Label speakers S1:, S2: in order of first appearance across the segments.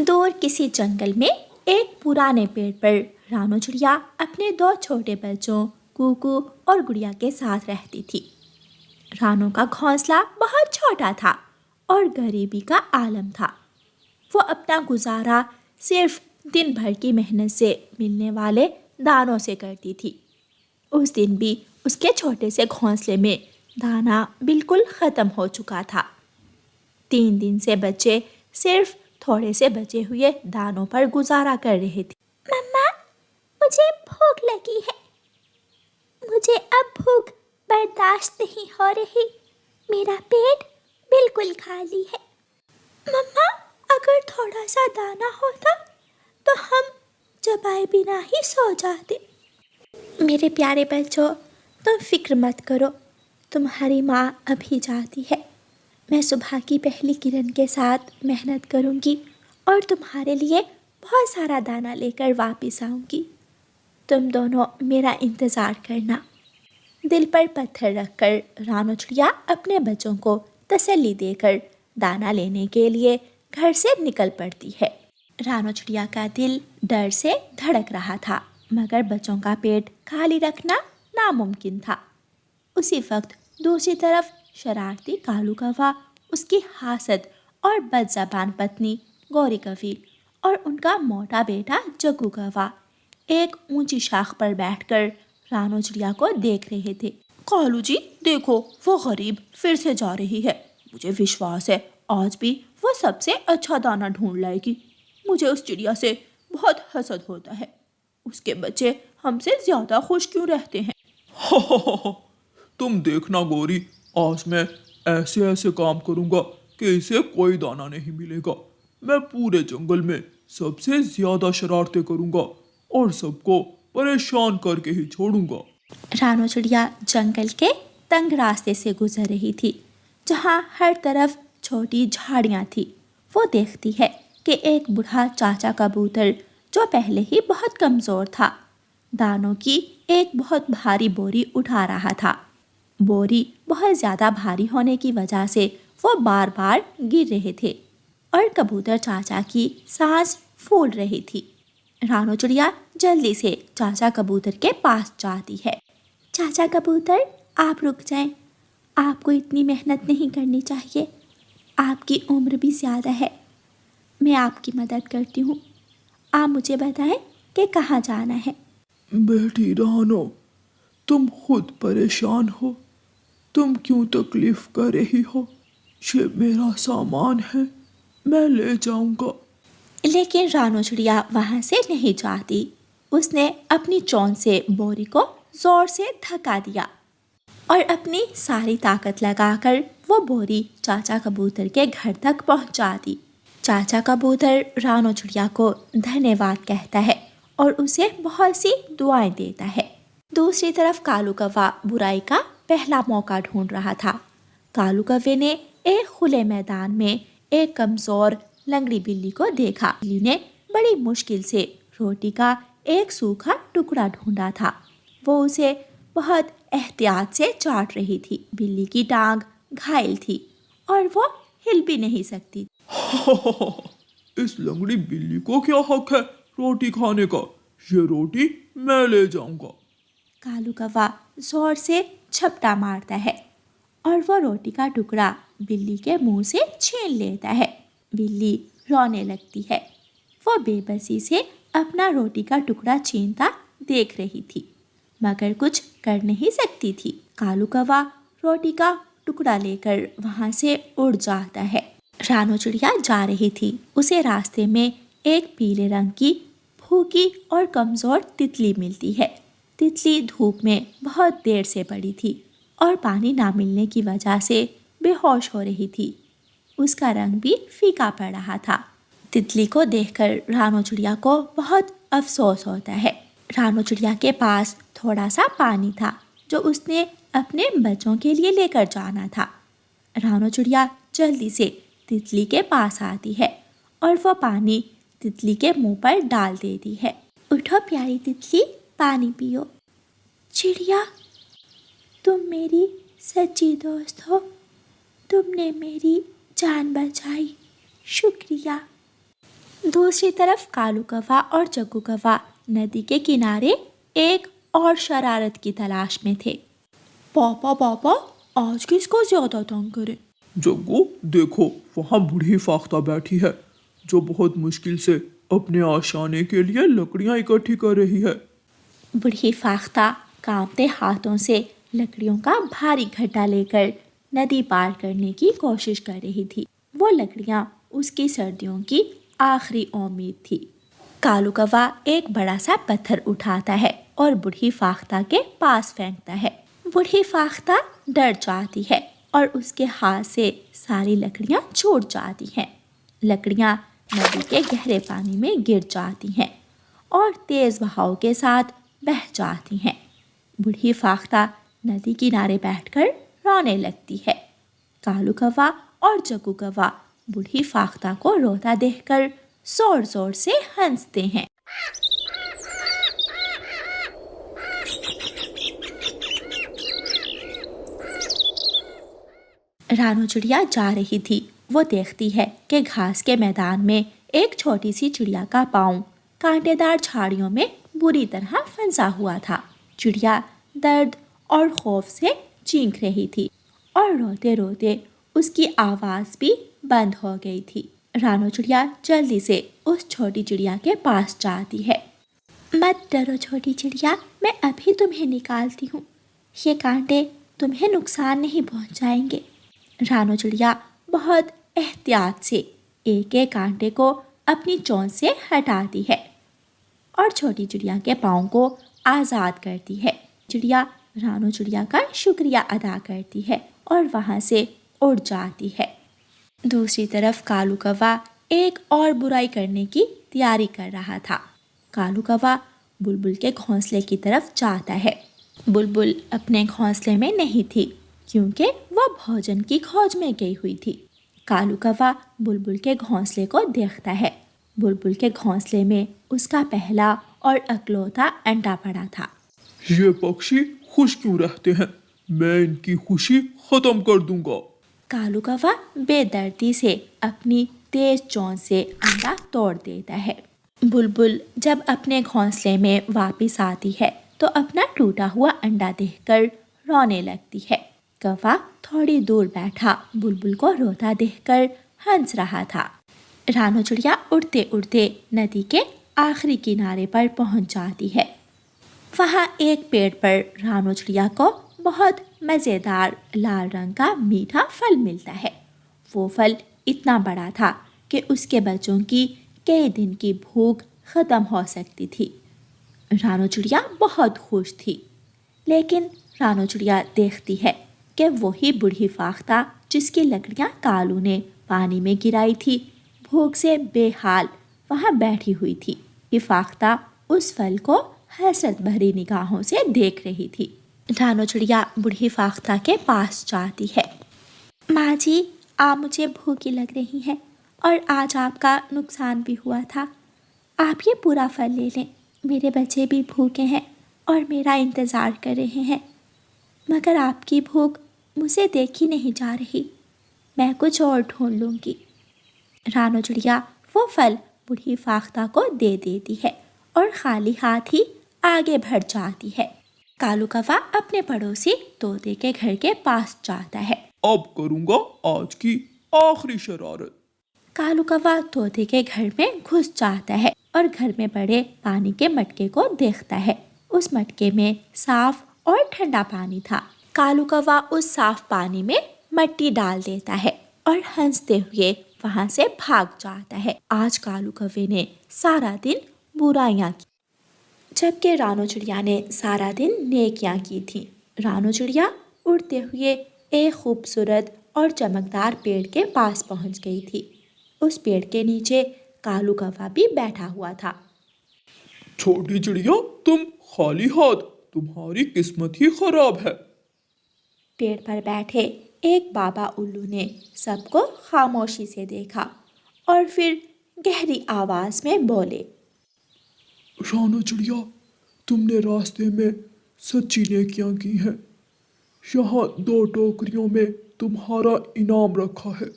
S1: दूर किसी जंगल में एक पुराने पेड़ पर रानो चिड़िया अपने दो छोटे बच्चों कुकू और गुड़िया के साथ रहती थी। रानो का घोंसला बहुत छोटा था और गरीबी का आलम था। वो अपना गुजारा सिर्फ दिन भर की मेहनत से मिलने वाले दानों से करती थी। उस दिन भी उसके छोटे से घोंसले में दाना बिल्कुल ख़त्म हो चुका था। 3 दिन से बच्चे सिर्फ थोड़े से बचे हुए दानों पर गुजारा कर रहे थे। मम्मा, मुझे भूख लगी है। मुझे अब भूख बर्दाश्त नहीं हो रही। मेरा पेट बिल्कुल खाली है। मम्मा, अगर थोड़ा सा दाना होता तो हम चबाए बिना ही सो जाते। मेरे प्यारे बच्चों, तुम फिक्र मत करो। तुम्हारी माँ अभी जाती है। मैं सुबह की पहली किरण के साथ मेहनत करूँगी और तुम्हारे लिए बहुत सारा दाना लेकर वापस आऊँगी। तुम दोनों मेरा इंतज़ार करना। दिल पर पत्थर रखकर रानो चिड़िया अपने बच्चों को तसल्ली देकर दाना लेने के लिए घर से निकल पड़ती है। रानो चिड़िया का दिल डर से धड़क रहा था, मगर बच्चों का पेट खाली रखना नामुमकिन था। उसी वक्त दूसरी तरफ शरारती कालू कौवा, उसकी हासद और बदज़बान पत्नी गौरी कौवी और उनका मोटा बेटा जग्गू कौवा एक ऊंची शाख पर बैठकर रानो चिड़िया को देख रहे थे। कालू जी, देखो, वो गरीब फिर से जा रही है। मुझे विश्वास है आज भी वो सबसे अच्छा दाना ढूंढ लाएगी। मुझे उस चिड़िया से बहुत हसद होता है। उसके बच्चे हमसे ज्यादा खुश क्यों रहते हैं?
S2: तुम देखना गौरी, आज मैं ऐसे ऐसे काम करूंगा कि इसे कोई दाना नहीं मिलेगा। मैं पूरे जंगल में सबसे ज्यादा शरारतें करूंगा और सबको परेशान करके ही छोड़ूंगा।
S1: रानो चिड़िया जंगल के तंग रास्ते से गुजर रही थी, जहाँ हर तरफ छोटी झाड़ियाँ थी। वो देखती है कि एक बूढ़ा चाचा कबूतर, जो पहले ही बहुत कमज़ोर था, दानों की एक बहुत भारी बोरी उठा रहा था। बोरी बहुत ज़्यादा भारी होने की वजह से वो बार बार गिर रहे थे और कबूतर चाचा की सांस फूल रही थी। रानो चिड़िया जल्दी से चाचा कबूतर के पास जाती है। चाचा कबूतर, आप रुक जाएं। आपको इतनी मेहनत नहीं करनी चाहिए। आपकी उम्र भी ज़्यादा है। मैं आपकी मदद करती हूँ। आप मुझे बताएं कि कहाँ जाना है।
S2: बेटी रानो, तुम खुद परेशान हो। तुम क्यों तकलीफ कर रही हो? ये मेरा सामान है, मैं ले जाऊंगा।
S1: लेकिन रानो चिड़िया वहाँ से नहीं जाती। उसने अपनी चोंच से बोरी को जोर से धक्का दिया और अपनी सारी ताकत लगाकर वो बोरी चाचा कबूतर के घर तक पहुँचा दी। चाचा कबूतर रानो चिड़िया को धन्यवाद कहता है और उसे बहुत सी दुआएं देता है। दूसरी तरफ कालू कौवा बुराई का पहला मौका ढूंढ रहा था। कालू कौवे ने एक खुले मैदान में एक कमजोर लंगड़ी बिल्ली को देखा। बिल्ली ने बड़ी मुश्किल से रोटी का एक सूखा टुकड़ा ढूंढा था। वो उसे बहुत एहतियात से चाट रही थी। बिल्ली की टांग घायल थी और वो हिल भी नहीं सकती।
S2: इस लंगड़ी बिल्ली को क्या हक है रोटी खाने का? ये रोटी मैं ले जाऊंगा।
S1: कालू कौवा जोर से झपटा मारता है और वो रोटी का टुकड़ा बिल्ली के मुंह से छीन लेता है। बिल्ली रोने लगती है। वो बेबसी से अपना रोटी का टुकड़ा छीनता देख रही थी, मगर कुछ कर नहीं सकती थी। कालू कौवा रोटी का टुकड़ा लेकर वहाँ से उड़ जाता है। रानो चिड़िया जा रही थी। उसे रास्ते में एक पीले रंग की भूखी और कमज़ोर तितली मिलती है। तितली धूप में बहुत देर से पड़ी थी और पानी ना मिलने की वजह से बेहोश हो रही थी। उसका रंग भी फीका पड़ रहा था। तितली को देखकर रानो चिड़िया को बहुत अफसोस होता है। रानो चिड़िया के पास थोड़ा सा पानी था जो उसने अपने बच्चों के लिए लेकर जाना था। रानो चिड़िया जल्दी से तितली के पास आती है और वो पानी तितली के मुंह पर डाल देती है। उठो प्यारी तितली, पानी पियो। चिड़िया, तुम मेरी सच्ची दोस्त हो। तुमने मेरी जान बचाई, शुक्रिया। दूसरी तरफ कालू कौवा और जग्गू कौवा नदी के किनारे एक और शरारत की तलाश में थे।
S2: पापा पापा, आज किसको ज्यादा तंग करें? जग्गू देखो, वहाँ बूढ़ी फाख्ता बैठी है जो बहुत मुश्किल से अपने आशाने के लिए लकड़ियाँ इकट्ठी कर रही है।
S1: बूढ़ी फाख्ता कांपते हाथों से लकड़ियों का भारी गड्ढा लेकर नदी पार करने की कोशिश कर रही थी। वो लकड़ियाँ उसकी सर्दियों की आखिरी उम्मीद थी। कालू कौवा एक बड़ा सा पत्थर उठाता है और बूढ़ी फाख्ता के पास फेंकता है। बूढ़ी फाख्ता डर जाती है और उसके हाथ से सारी लकड़ियाँ छूट जाती हैं। लकड़ियाँ नदी के गहरे पानी में गिर जाती हैं और तेज बहाव के साथ बह जाती हैं। बूढ़ी फाख्ता नदी किनारे बैठकर रोने लगती है। कालू कौवा और जग्गू कौवा बूढ़ी फाख्ता को रोता देखकर जोर जोर से हंसते हैं। रानू चिड़िया जा रही थी। वो देखती है कि घास के मैदान में एक छोटी सी चिड़िया का पाँव कांटेदार झाड़ियों में बुरी तरह फंसा हुआ था। चिड़िया दर्द और खौफ से चीख रही थी और रोते रोते उसकी आवाज़ भी बंद हो गई थी। रानू चिड़िया जल्दी से उस छोटी चिड़िया के पास जाती है। मत डरो छोटी चिड़िया, मैं अभी तुम्हें निकालती हूँ। ये कांटे तुम्हें नुकसान नहीं पहुँचाएंगे। रानू चिड़िया बहुत एहतियात से एक एक कांटे को अपनी चोंच से हटाती है और छोटी चिड़िया के पाँव को आज़ाद करती है। चिड़िया रानू चिड़िया का शुक्रिया अदा करती है और वहाँ से उड़ जाती है। दूसरी तरफ कालू कौवा एक और बुराई करने की तैयारी कर रहा था। कालू कौवा बुलबुल के घोंसले की तरफ जाता है। बुलबुल अपने घोंसले में नहीं थी क्योंकि वह भोजन की खोज में गई हुई थी। कालू कौवा बुलबुल के घोंसले को देखता है। बुलबुल के घोंसले में उसका पहला और अकलौता अंडा पड़ा था।
S2: ये पक्षी खुश क्यों रहते हैं? मैं इनकी खुशी खत्म कर दूंगा।
S1: कालू कौवा बेदर्दी से अपनी तेज चोंच से अंडा तोड़ देता है। बुलबुल जब अपने घोंसले में वापस आती है तो अपना टूटा हुआ अंडा देखकर रोने लगती है। कौवा थोड़ी दूर बैठा बुलबुल को रोता देखकर हंस रहा था। रानू चिड़िया उड़ते उड़ते नदी के आखिरी किनारे पर पहुंच जाती है। वहाँ एक पेड़ पर रानू चिड़िया को बहुत मज़ेदार लाल रंग का मीठा फल मिलता है। वो फल इतना बड़ा था कि उसके बच्चों की कई दिन की भूख ख़त्म हो सकती थी। रानू चिड़िया बहुत खुश थी, लेकिन रानू चिड़िया देखती है कि वही बूढ़ी फाख्ता जिसकी लकड़ियाँ कालू ने पानी में गिराई थी, भूख से बेहाल वहाँ बैठी हुई थी। ये फाख्ता उस फल को हसरत भरी निगाहों से देख रही थी। रानू चिड़िया बूढ़ी फाख्ता के पास जाती है। माँ जी, आप मुझे भूखी लग रही हैं और आज आपका नुकसान भी हुआ था। आप ये पूरा फल ले लें। मेरे बच्चे भी भूखे हैं और मेरा इंतज़ार कर रहे हैं, मगर आपकी भूख मुझे देखी नहीं जा रही। मैं कुछ और ढूंढ लूँगी। रानू चिड़िया वो फल बूढ़ी फाख्ता को दे देती है और खाली हाथ ही आगे बढ़ जाती है। कालू कौवा अपने पड़ोसी तोते के घर के पास जाता है।
S2: अब करूंगा आज की आखिरी शरारत।
S1: कालू कौवा तोते के घर में घुस जाता है और घर में पड़े पानी के मटके को देखता है। उस मटके में साफ और ठंडा पानी था। कालू कौवा उस साफ पानी में मिट्टी डाल देता है और हंसते हुए वहां से भाग जाता है। आज कालू कौवे ने सारा दिन बुराइयां की, जबकि रानू चिड़िया ने सारा दिन नेकियां की थी। रानू चिड़िया उड़ते हुए एक खूबसूरत और चमकदार पेड़ के पास पहुंच गई थी। उस पेड़ के नीचे कालू कौवा भी बैठा हुआ था।
S2: छोटी चिड़िया, तुम खाली हाथ, तुम्हारी किस्मत ही खराब है।
S1: पेड़ पर बैठे एक बाबा उल्लू ने सबको खामोशी से देखा और फिर गहरी आवाज में बोले,
S2: रानू चिड़िया, तुमने रास्ते में सच्ची नेकियां की हैं। यहाँ 2 टोकरियों में तुम्हारा इनाम रखा है।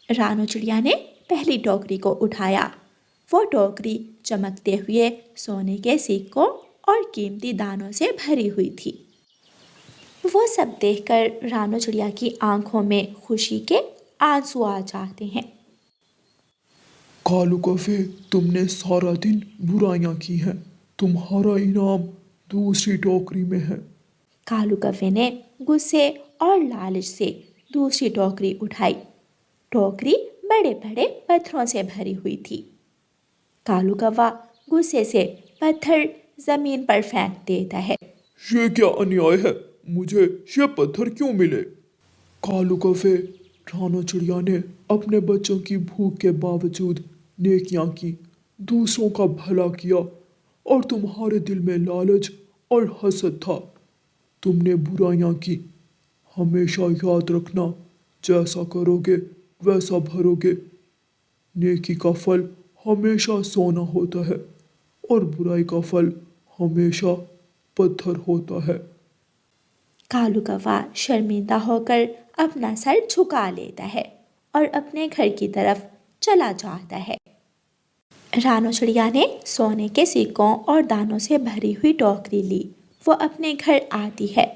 S1: रानू चिड़िया ने पहली टोकरी को उठाया। वो टोकरी चमकते हुए सोने के सिक्कों और कीमती दानों से भरी हुई थी। वो सब देखकर रानो चिड़िया की आंखों में खुशी के आंसू आ जाते हैं।
S2: कालू कौवे, तुमने सारा दिन बुराइयां की हैं। तुम्हारा इनाम दूसरी टोकरी में है।
S1: कालू कौवे ने गुस्से और लालच से दूसरी टोकरी उठाई। टोकरी बड़े बड़े पत्थरों से भरी हुई थी। कालू कौवा गुस्से से पत्थर जमीन पर फेंक देता है।
S2: ये क्या अन्याय है? मुझे ये पत्थर क्यों मिले? कालू कौवे, रानो चिड़िया ने अपने बच्चों की भूख के बावजूद नेकियां की, दूसरों का भला किया, और तुम्हारे दिल में लालच और हसद था। तुमने बुराइयां की। हमेशा याद रखना, जैसा करोगे वैसा भरोगे। नेकी का फल हमेशा सोना होता है और बुराई का फल हमेशा पत्थर होता है।
S1: कालू कौवा शर्मिंदा होकर अपना सर झुका लेता है और अपने घर की तरफ चला जाता है। रानो चिड़िया ने सोने के सिक्कों और दानों से भरी हुई टोकरी ली। वो अपने घर आती है,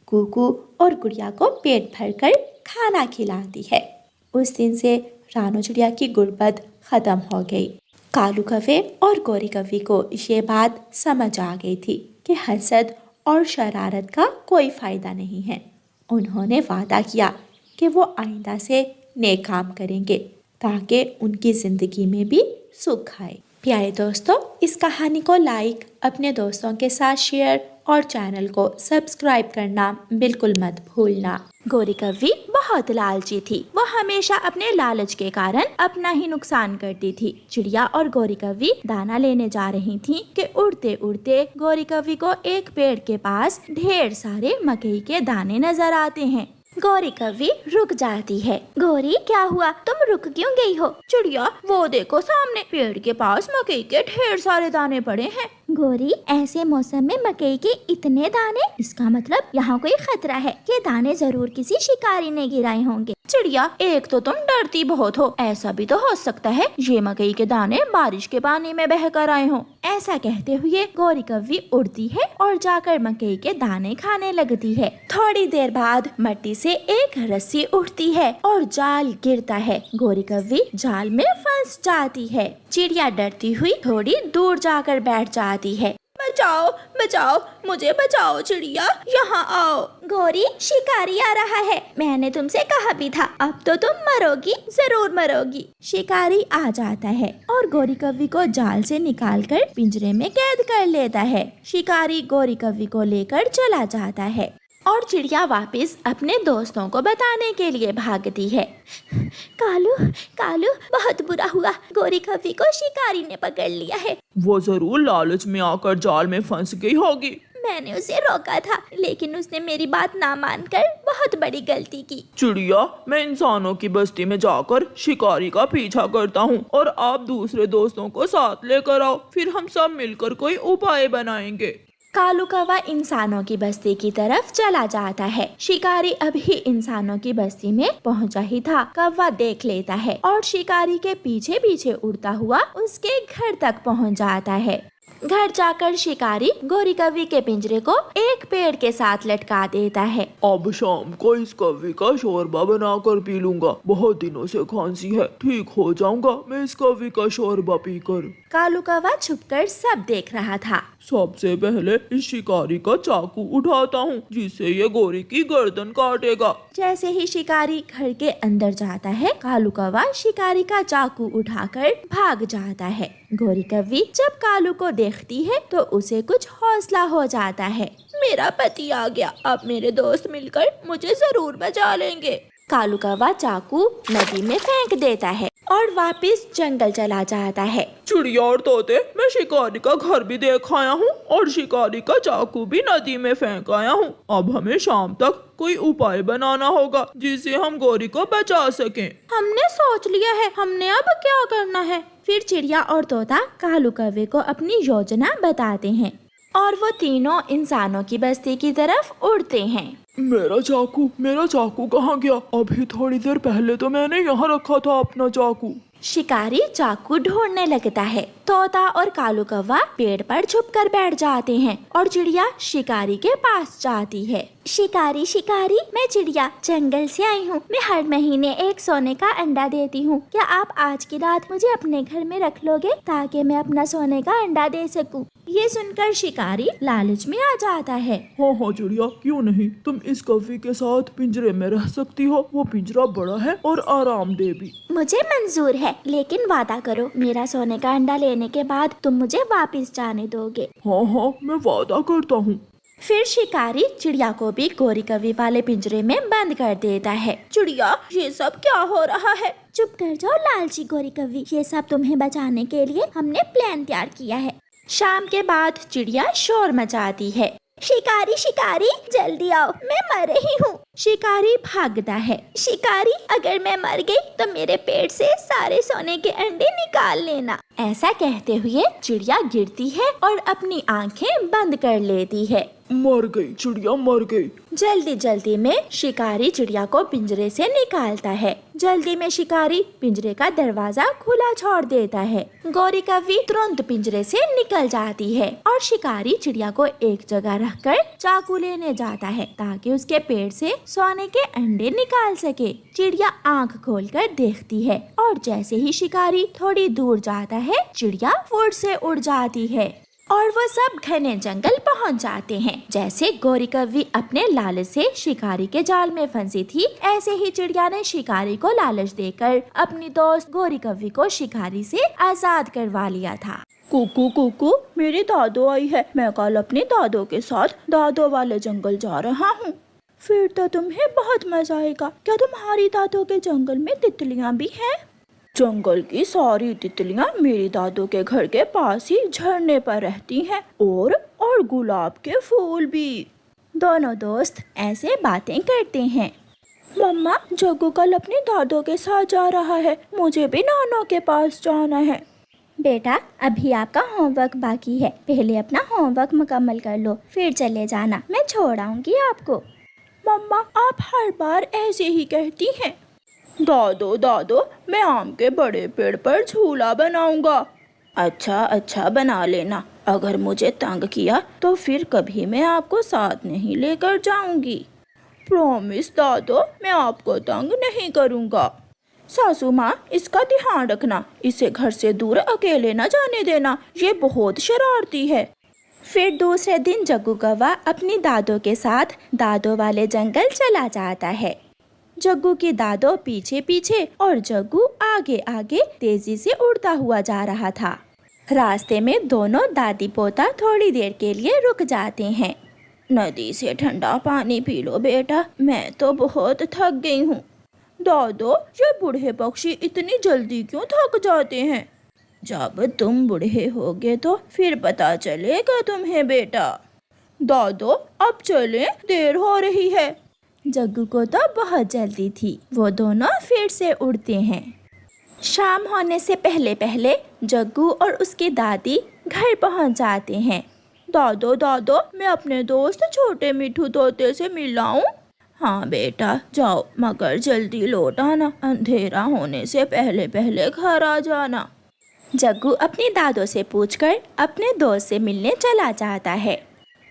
S1: कूकू और गुड़िया को पेट भरकर खाना खिलाती है। उस दिन से रानो चिड़िया की गुर्बत खत्म हो गई। कालू कौवे और गोरी कौवी को ये बात समझ आ गई थी कि हसद और शरारत का कोई फायदा नहीं है। उन्होंने वादा किया कि वो आइंदा से नेक काम करेंगे ताकि उनकी जिंदगी में भी सुख आए। प्यारे दोस्तों, इस कहानी को लाइक, अपने दोस्तों के साथ शेयर और चैनल को सब्सक्राइब करना बिल्कुल मत भूलना। गोरी कौवी बहुत लालची थी। वो हमेशा अपने लालच के कारण अपना ही नुकसान करती थी। चिड़िया और गोरी कौवी दाना लेने जा रही थी कि उड़ते उड़ते गोरी कौवी को एक पेड़ के पास ढेर सारे मकई के दाने नजर आते हैं। गोरी कौवी रुक जाती है। गोरी, क्या हुआ? तुम रुक क्यों गई हो? चिड़िया, वो देखो सामने पेड़ के पास मकई के ढेर सारे दाने पड़े हैं। गोरी, ऐसे मौसम में मकई के इतने दाने? इसका मतलब यहाँ कोई खतरा है। ये दाने जरूर किसी शिकारी ने गिराए होंगे। चिड़िया, एक तो तुम डरती बहुत हो, ऐसा भी तो हो सकता है ये मकई के दाने बारिश के पानी में बहकर आए हों। ऐसा कहते हुए गोरी कौवी उड़ती है और जाकर मकई के दाने खाने लगती है। थोड़ी देर बाद मट्टी से एक रस्सी उठती है और जाल गिरता है। गोरी कौवी जाल में फंस जाती है। चिड़िया डरती हुई थोड़ी दूर जाकर बैठ जाती है। बचाओ, बचाओ, मुझे बचाओ चिड़िया, यहाँ आओ। गोरी, शिकारी आ रहा है। मैंने तुमसे कहा भी था, अब तो तुम मरोगी, जरूर मरोगी। शिकारी आ जाता है और गोरी कौवी को जाल से निकालकर पिंजरे में कैद कर लेता है। शिकारी गोरी कौवी को लेकर चला जाता है और चिड़िया वापस अपने दोस्तों को बताने के लिए भागती है। कालू, कालू, बहुत बुरा हुआ, गोरी कौवी को शिकारी ने पकड़ लिया है।
S2: वो जरूर लालच में आकर जाल में फंस गई होगी।
S1: मैंने उसे रोका था, लेकिन उसने मेरी बात ना मानकर बहुत बड़ी गलती की।
S2: चिड़िया, मैं इंसानों की बस्ती में जाकर शिकारी का पीछा करता हूँ और आप दूसरे दोस्तों को साथ लेकर आओ, फिर हम सब मिलकर कोई उपाय बनाएंगे।
S1: कालू कौवा इंसानों की बस्ती की तरफ चला जाता है। शिकारी अभी इंसानों की बस्ती में पहुंचा ही था। कौवा देख लेता है और शिकारी के पीछे पीछे उड़ता हुआ उसके घर तक पहुंच जाता है। घर जाकर शिकारी गोरी कौवी के पिंजरे को एक पेड़ के साथ लटका देता है।
S2: अब शाम को इस कौवे का शोरबा बनाकर पी लूंगा। बहुत दिनों से खांसी है, ठीक हो जाऊंगा मैं इस कौवे का शोरबा पीकर।
S1: कालू कौवा छुपकर सब देख रहा था।
S2: सबसे पहले इस शिकारी का चाकू उठाता हूँ, जिससे ये गोरी की गर्दन काटेगा।
S1: जैसे ही शिकारी घर के अंदर जाता है, कालू कौवा शिकारी का चाकू उठाकर भाग जाता है। गोरी कौवी जब कालू को देखती है तो उसे कुछ हौसला हो जाता है। मेरा पति आ गया, अब मेरे दोस्त मिलकर मुझे जरूर बचा लेंगे। कालू कौवा चाकू नदी में फेंक देता है और वापस जंगल चला जाता है।
S2: चिड़िया और तोते, मैं शिकारी का घर भी देख आया हूँ और शिकारी का चाकू भी नदी में फेंक आया हूँ। अब हमें शाम तक कोई उपाय बनाना होगा जिससे हम गोरी को बचा सकें।
S1: हमने सोच लिया है, हमने अब क्या करना है। फिर चिड़िया और तोता कालू कौवे को अपनी योजना बताते हैं और वो तीनों इंसानों की बस्ती की तरफ उड़ते हैं।
S2: मेरा चाकू कहाँ गया? अभी थोड़ी देर पहले तो मैंने यहाँ रखा था अपना चाकू।
S1: शिकारी चाकू ढूंढने लगता है। तोता और कालू कौवा पेड़ पर छुप कर बैठ जाते हैं और चिड़िया शिकारी के पास जाती है। शिकारी शिकारी, मैं चिड़िया जंगल से आई हूँ। मैं हर महीने एक सोने का अंडा देती हूँ। क्या आप आज की रात मुझे अपने घर में रख लोगे ताकि मैं अपना सोने का अंडा दे सकूँ? ये सुनकर शिकारी लालच में आ जाता है।
S2: हाँ हाँ चिड़िया, क्यों नहीं, तुम इस कौवे के साथ पिंजरे में रह सकती हो। वो पिंजरा बड़ा है और आरामदेह भी।
S1: मुझे मंजूर है, लेकिन वादा करो मेरा सोने का अंडा लेने के बाद तुम मुझे वापस जाने दोगे।
S2: हाँ हाँ, मैं वादा करता हूँ।
S1: फिर शिकारी चिड़िया को भी गोरी कौवी वाले पिंजरे में बंद कर देता है। चिड़िया, ये सब क्या हो रहा है? चुप कर जाओ लालची गोरी कौवी, ये सब तुम्हें बचाने के लिए हमने प्लान तैयार किया है। शाम के बाद चिड़िया शोर मचाती है। शिकारी शिकारी, जल्दी आओ, मैं मर रही हूँ। शिकारी भागता है। शिकारी, अगर मैं मर गई तो मेरे पेट से सारे सोने के अंडे निकाल लेना। ऐसा कहते हुए चिड़िया गिरती है और अपनी आंखें बंद कर लेती है।
S2: मर गई चिड़िया, मर गई।
S1: जल्दी जल्दी में शिकारी चिड़िया को पिंजरे से निकालता है। जल्दी में शिकारी पिंजरे का दरवाजा खुला छोड़ देता है। गोरी कौवी तुरंत पिंजरे से निकल जाती है और शिकारी चिड़िया को एक जगह रखकर चाकू लेने जाता है ताकि उसके पेट से सोने के अंडे निकाल सके। चिड़िया आंख खोलकर देखती है और जैसे ही शिकारी थोड़ी दूर जाता है, चिड़िया फुर्र से उड़ जाती है और वो सब घने जंगल पहुंच जाते हैं। जैसे गोरी कौवी अपने लालच से शिकारी के जाल में फंसी थी, ऐसे ही चिड़िया ने शिकारी को लालच देकर अपनी दोस्त गोरी कौवी को शिकारी से आजाद करवा लिया था।
S3: कुकू कुकू, मेरी दादो आई है। मैं कल अपनी दादो के साथ दादो वाले जंगल जा रहा हूँ। फिर तो तुम्हें बहुत मजा आएगा। क्या तुम्हारी दादो के जंगल में तितलियाँ भी हैं? जंगल की सारी तितलियाँ मेरी दादो के घर के पास ही झरने पर रहती हैं और गुलाब के फूल भी।
S1: दोनों दोस्त ऐसे बातें करते हैं।
S3: मम्मा, जग्गू कल अपनी दादो के साथ जा रहा है। मुझे भी नानो के पास जाना है।
S1: बेटा, अभी आपका होमवर्क बाकी है, पहले अपना होमवर्क मुकम्मल कर लो, फिर चले जाना। मैं छोड़ आऊंगी आपको।
S3: मम्मा, आप हर बार ऐसे ही कहती हैं। दादो दादो, मैं आम के बड़े पेड़ पर झूला बनाऊंगा। अच्छा अच्छा, बना लेना। अगर मुझे तंग किया तो फिर कभी मैं आपको साथ नहीं लेकर जाऊंगी। प्रॉमिस दादो, मैं आपको तंग नहीं करूंगा। सासू माँ, इसका ध्यान रखना, इसे घर से दूर अकेले न जाने देना, ये बहुत शरारती है।
S1: फिर दूसरे दिन जग्गू कौवा अपनी दादो के साथ दादो वाले जंगल चला जाता है। जग्गू की दादो पीछे पीछे और जग्गू आगे आगे तेजी से उड़ता हुआ जा रहा था। रास्ते में दोनों दादी पोता थोड़ी देर के लिए रुक जाते हैं।
S3: नदी से ठंडा पानी पी लो बेटा, मैं तो बहुत थक गई हूँ। दादो, ये बूढ़े पक्षी इतनी जल्दी क्यों थक जाते हैं? जब तुम बूढ़े होगे तो फिर पता चलेगा तुम्हें बेटा। दादो, अब चले, देर हो रही है।
S1: जग्गू को तो बहुत जल्दी थी। वो दोनों फिर से उड़ते हैं। शाम होने से पहले पहले जग्गू और उसकी दादी घर पहुंच जाते हैं।
S3: दादो दादो, मैं अपने दोस्त छोटे मिठू तोते से मिलाऊं? हाँ बेटा, जाओ, मगर जल्दी लौट आना। अंधेरा होने से पहले पहले घर आ जाना।
S1: जग्गू अपनी दादो से पूछकर अपने दोस्त से मिलने चला जाता है।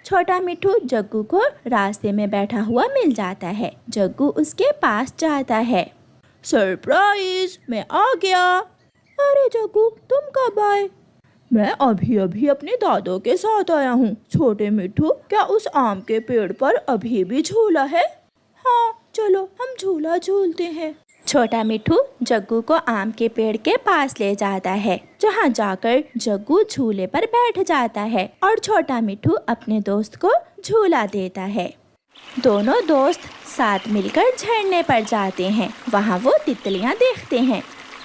S1: छोटा मिठू जग्गू को रास्ते में बैठा हुआ मिल जाता है। जग्गू उसके पास जाता है।
S3: सरप्राइज, मैं आ गया। अरे जग्गू, तुम कब आए? मैं अभी अभी अपने दादो के साथ आया हूँ। छोटे मिठू, क्या उस आम के पेड़ पर अभी भी झूला है? हाँ, चलो हम झूला झूलते हैं।
S1: छोटा मिठू जग्गू को आम के पेड़ के पास ले जाता है, जहाँ जाकर जग्गू झूले पर बैठ जाता है और छोटा मिठू अपने दोस्त को झूला देता है। दोनों दोस्त साथ मिलकर झरने पर जाते हैं। वहाँ वो तितलियाँ देखते हैं।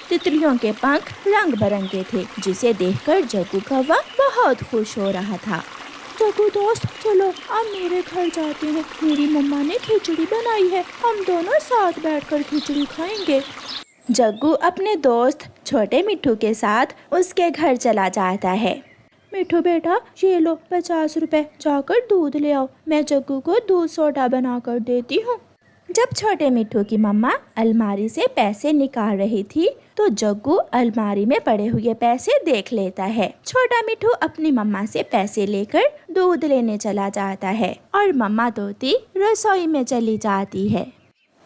S1: तितलियों के पंख रंग बिरंगे थे, जिसे देखकर जग्गू कौवा बहुत खुश हो रहा था।
S3: जग्गू दोस्त, चलो अब मेरे घर जाते हैं। मेरी मम्मा ने खिचड़ी बनाई है, हम दोनों साथ बैठकर खिचड़ी खाएंगे।
S1: जग्गू अपने दोस्त छोटे मिठू के साथ उसके घर चला जाता है।
S3: मिठू बेटा, ये लो 50 रुपए, जाकर दूध ले आओ। मैं जग्गू को दूध सोडा बना कर देती हूँ।
S1: जब छोटे मिट्ठू की मम्मा अलमारी से पैसे निकाल रही थी तो जग्गू अलमारी में पड़े हुए पैसे देख लेता है। छोटा मिट्ठू अपनी मम्मा से पैसे लेकर दूध लेने चला जाता है और मम्मा तोती रसोई में चली जाती है।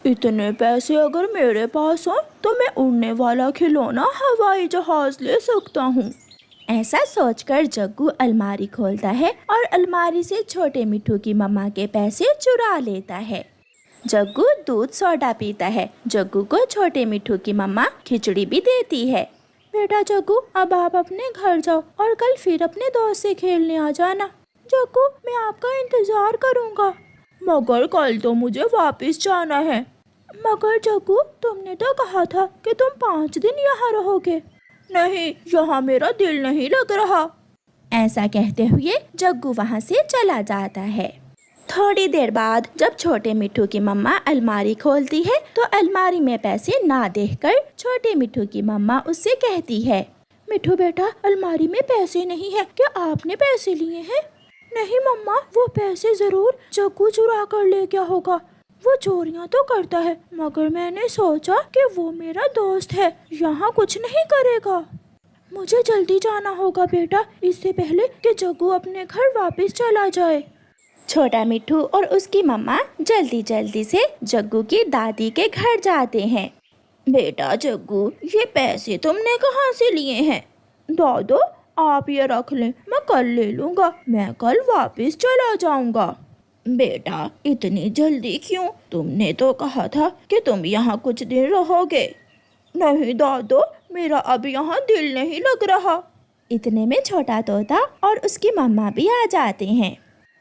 S3: इतने पैसे अगर मेरे पास हो तो मैं उड़ने वाला खिलौना हवाई जहाज ले सकता हूँ।
S1: ऐसा सोचकर जग्गू अलमारी खोलता है और अलमारी से छोटे मिट्ठू की मम्मा के पैसे चुरा लेता है। जग्गू दूध सोडा पीता है। जग्गू को छोटे मिट्ठू की मम्मा खिचड़ी भी देती है।
S3: बेटा जग्गू, अब आप अपने घर जाओ और कल फिर अपने दोस्त से खेलने आ जाना। जग्गू, मैं आपका इंतजार करूँगा। मगर कल तो मुझे वापस जाना है। मगर जग्गू, तुमने तो कहा था कि तुम 5 दिन यहाँ रहोगे। नहीं, यहाँ मेरा दिल नहीं लग रहा।
S1: ऐसा कहते हुए जग्गू वहाँ से चला जाता है। थोड़ी देर बाद जब छोटे मिट्ठू की मम्मा अलमारी खोलती है तो अलमारी में पैसे ना देखकर छोटे मिट्ठू की मम्मा उससे कहती है,
S3: मिट्ठू बेटा, अलमारी में पैसे नहीं है। क्या आपने पैसे लिए हैं? नहीं मम्मा, वो पैसे जरूर जग्गू चुरा कर ले गया होगा। वो चोरियां तो करता है, मगर मैंने सोचा कि वो मेरा दोस्त है, यहाँ कुछ नहीं करेगा। मुझे जल्दी जाना होगा बेटा, इससे पहले कि जग्गू अपने घर वापस चला जाए।
S1: छोटा मिट्ठू और उसकी मम्मा जल्दी जल्दी से जग्गू की दादी के घर जाते हैं।
S3: बेटा जग्गू, ये पैसे तुमने कहाँ से लिए हैं? दादू, आप ये रख लें, मैं कल ले लूँगा। मैं कल वापस चला जाऊँगा। बेटा, इतनी जल्दी क्यों? तुमने तो कहा था कि तुम यहाँ कुछ दिन रहोगे। नहीं दादू, मेरा अब यहाँ दिल नहीं लग रहा।
S1: इतने में छोटा तोता और उसकी मम्मा भी आ जाते हैं।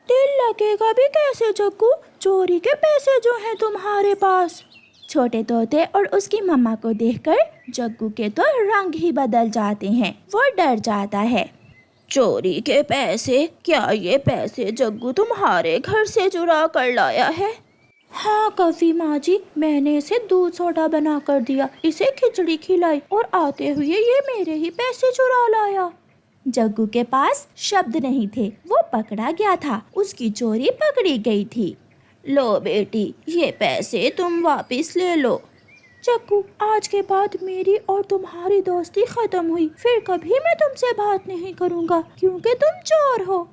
S3: दिल लगेगा भी कैसे जग्गू? चोरी के पैसे जो हैं तुम्हारे पास।
S1: छोटे तोते और उसकी मम्मा को देखकर जग्गू के तो रंग ही बदल जाते हैं। वो डर जाता है।
S3: चोरी के पैसे? क्या ये पैसे जग्गू तुम्हारे घर से चुरा कर लाया है? हाँ कफी माँ जी, मैंने इसे दूध सोडा बना कर दिया, इसे खिचड़ी खिलाई और आते हुए ये मेरे ही पैसे चुरा लाया।
S1: जग्गू के पास शब्द नहीं थे, वो पकड़ा गया था, उसकी चोरी पकड़ी गई थी।
S3: लो बेटी, ये पैसे तुम वापस ले लो। जग्गू, आज के बाद मेरी और तुम्हारी दोस्ती खत्म हुई। फिर कभी मैं तुमसे बात नहीं करूँगा क्योंकि तुम चोर हो।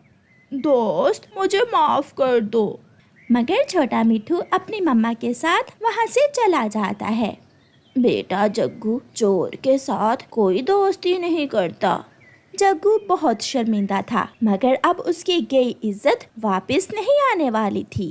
S3: दोस्त, मुझे माफ कर दो।
S1: मगर छोटा मिट्ठू अपनी मम्मा के साथ वहाँ से चला जाता है।
S3: बेटा जग्गू, चोर के साथ कोई दोस्ती नहीं करता।
S1: जग्गू बहुत शर्मिंदा था, मगर अब उसकी गई इज्जत वापस नहीं आने वाली थी।